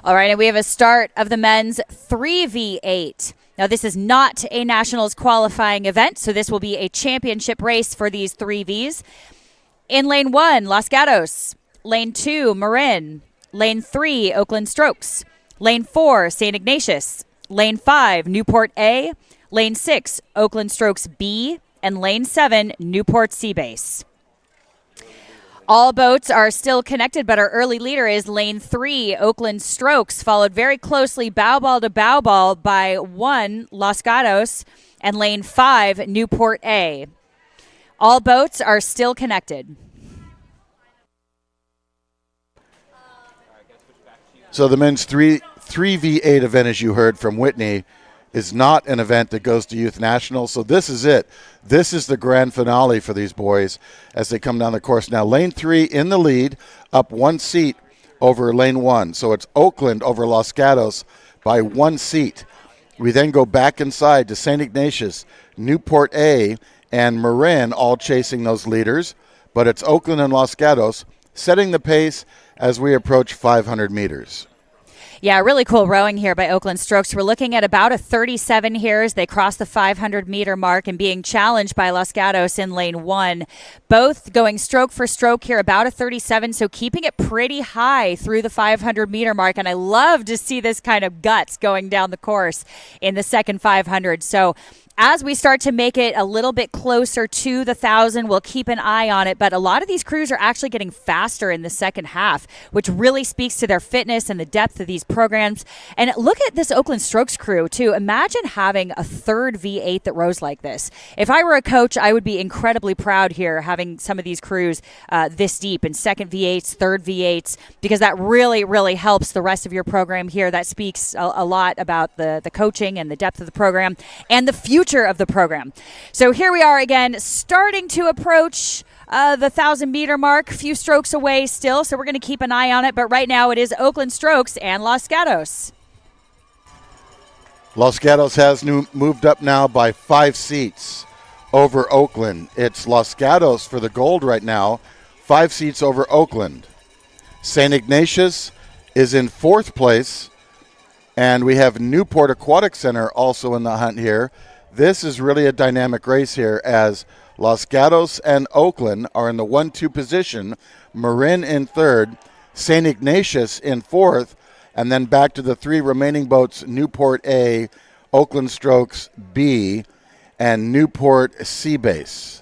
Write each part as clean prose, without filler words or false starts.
All right, and we have a start of the men's 3v8. Now, this is not a nationals qualifying event, so this will be a championship race for these 3Vs. In lane 1, Los Gatos. Lane 2, Marin. Lane 3, Oakland Strokes. Lane 4, St. Ignatius. Lane 5, Newport A. Lane 6, Oakland Strokes B. And Lane 7, Newport Seabase. All boats are still connected, but our early leader is lane 3, Oakland Strokes, followed very closely bow ball to bow ball by 1, Los Gatos, and lane 5, Newport A. All boats are still connected. So the men's 3v8 event, as you heard from Whitney, is not an event that goes to Youth Nationals. So this is it. This is the grand finale for these boys as they come down the course. Now, lane 3 in the lead, up 1 seat over lane 1. So it's Oakland over Los Gatos by 1 seat. We then go back inside to St. Ignatius, Newport A, and Marin all chasing those leaders. But it's Oakland and Los Gatos setting the pace as we approach 500 meters. Yeah, really cool rowing here by Oakland Strokes. We're looking at about a 37 here as they cross the 500-meter mark and being challenged by Los Gatos in lane 1. Both going stroke for stroke here, about a 37, so keeping it pretty high through the 500-meter mark. And I love to see this kind of guts going down the course in the second 500. So as we start to make it a little bit closer to the 1,000, we'll keep an eye on it. But a lot of these crews are actually getting faster in the second half, which really speaks to their fitness and the depth of these programs. And look at this Oakland Strokes crew, too. Imagine having a third V8 that rows like this. If I were a coach, I would be incredibly proud here having some of these crews this deep in second V8s, third V8s, because that really, really helps the rest of your program here. That speaks a lot about the coaching and the depth of the program and the future of the program. So here we are again, starting to approach the 1,000-meter mark, a few strokes away still, so we're going to keep an eye on it. But right now it is Oakland Strokes and Los Gatos. Los Gatos has moved up now by 5 seats over Oakland. It's Los Gatos for the gold right now, 5 seats over Oakland. St. Ignatius is in 4th place, and we have Newport Aquatic Center also in the hunt here. This is really a dynamic race here as Los Gatos and Oakland are in the 1-2 position, Marin in 3rd, St. Ignatius in 4th, and then back to the 3 remaining boats, Newport A, Oakland Strokes B, and Newport Seabase.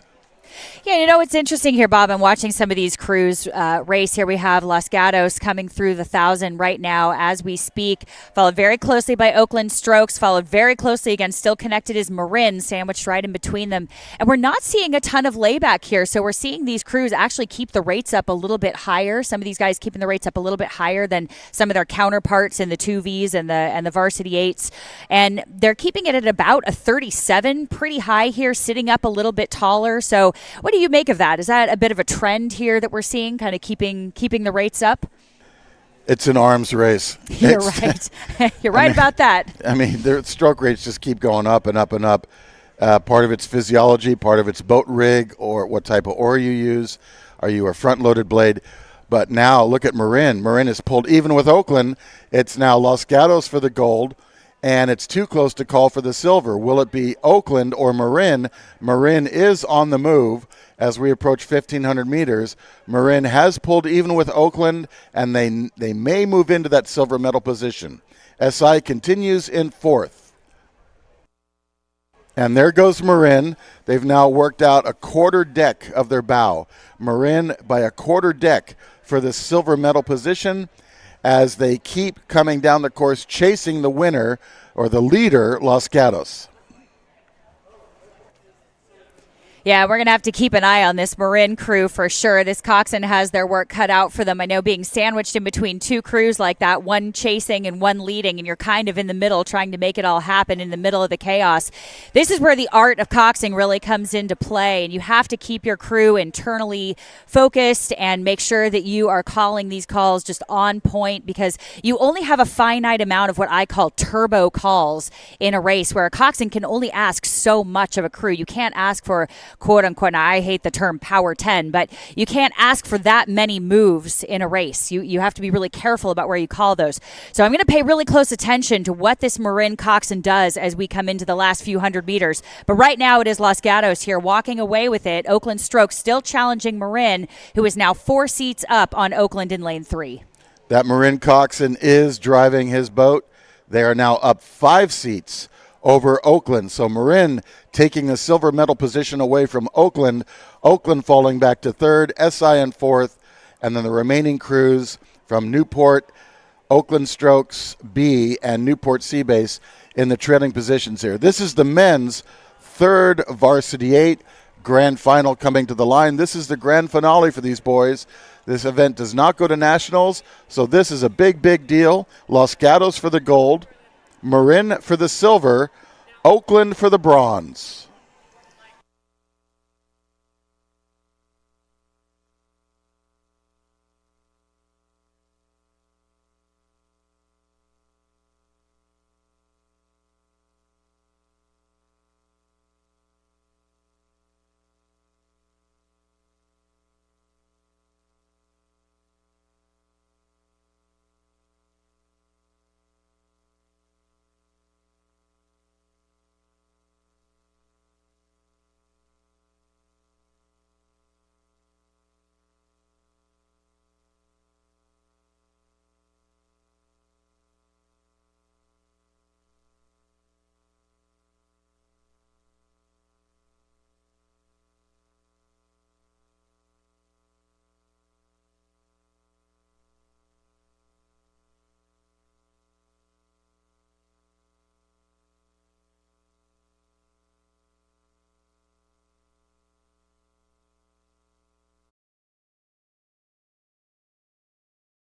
Yeah, you know what's interesting here, Bob? I'm watching some of these crews race. Here we have Los Gatos coming through the 1,000 right now as we speak, followed very closely by Oakland Strokes, followed very closely, again, still connected is Marin, sandwiched right in between them. And we're not seeing a ton of layback here, so we're seeing these crews actually keep the rates up a little bit higher. Some of these guys keeping the rates up a little bit higher than some of their counterparts in the 2Vs and the varsity 8s. And they're keeping it at about a 37, pretty high here, sitting up a little bit taller. So what do you make of that? Is that a bit of a trend here that we're seeing, kind of keeping the rates up? It's an arms race. You're right. You're right about that. I mean, their stroke rates just keep going up and up and up. Part of it's physiology, part of it's boat rig or what type of oar you use. Are you a front-loaded blade? But now look at Marin. Marin is pulled even with Oakland. It's now Los Gatos for the gold, and it's too close to call for the silver. Will it be Oakland or Marin? Marin is on the move as we approach 1,500 meters. Marin has pulled even with Oakland, and they may move into that silver medal position. SI continues in 4th. And there goes Marin. They've now worked out a quarter deck of their bow. Marin by a quarter deck for the silver medal position as they keep coming down the course, chasing the winner or the leader, Los Gatos. Yeah, we're going to have to keep an eye on this Marin crew for sure. This coxswain has their work cut out for them. I know being sandwiched in between 2 crews like that, one chasing and one leading, and you're kind of in the middle trying to make it all happen in the middle of the chaos. This is where the art of coxing really comes into play, and you have to keep your crew internally focused and make sure that you are calling these calls just on point, because you only have a finite amount of what I call turbo calls in a race, where a coxswain can only ask so much of a crew. You can't ask for quote unquote, now I hate the term power 10, but you can't ask for that many moves in a race. You have to be really careful about where you call those. So I'm going to pay really close attention to what this Marin Coxon does as we come into the last few hundred meters. But right now it is Los Gatos here walking away with it. Oakland Stroke still challenging Marin, who is now 4 seats up on Oakland in lane 3. That Marin Coxon is driving his boat. They are now up 5 seats over Oakland. So Marin taking a silver medal position away from Oakland. Oakland falling back to 3rd, SI in 4th, and then the remaining crews from Newport, Oakland Strokes B, and Newport Seabase in the trailing positions here. This is the men's 3rd Varsity 8 grand final coming to the line. This is the grand finale for these boys. This event does not go to nationals, so this is a big, big deal. Los Gatos for the gold, Marin for the silver, Oakland for the bronze.